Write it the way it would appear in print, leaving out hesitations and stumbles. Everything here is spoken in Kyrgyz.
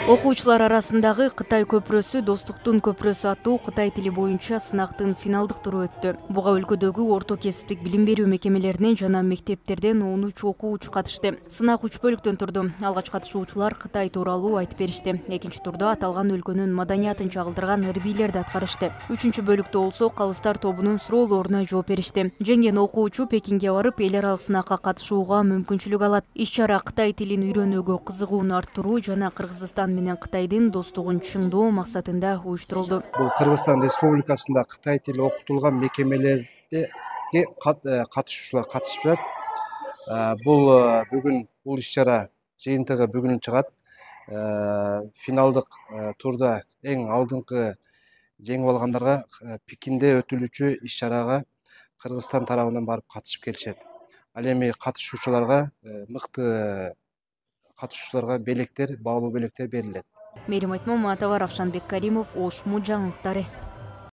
Окуучулар арасындагы Кытай көпүрөсү Достуктун көпүрөсү аттуу Кытай тили боюнча сынактын финалдык туру өттү. Буга өлкөдөгү орто кесиптик билим берүү мекемелеринен жана мектептерден 13 окуучу катышты. Сынак 3 бөлүктөн турду. Алгач катышуучулар Кытай тууралуу айтып беришти. Экинчи турда аталган өлкөнүн маданиятын чагылдырган ырбийлерди аткарышты. Үчүнчү бөлүктө болсо калыстар тобунун суроолоруна жооп беришти. Жеңген окуучу Пекинге барып эл аралык сынакка катышууга мүмкүнчүлүк алат. Иш-чара Кытай тилин үйрөнүүгө кызыгууну арттыруу жана Кыргызстан менен Кытайдын достугун чыңдоо максатында уюштурулду. Бул Кыргызстан Республикасында Кытай тили окутулган мекемелерге катышуучулар катышып жатат. Бул иш-чара жыйынтыгы бүгүн чыгат. Финалдык турда эң алдыңкы жеңип алгандарга Пекинде өтүлүүчү иш-чарага Кыргызстан тарабынан барып катышып келишет. Ал эми катышуучуларга мыкты катышуучуларга белектер, баалуу белектер берилет. Мерим Айтмаматова, Равшанбек Каримов, Ош жаңылыктары.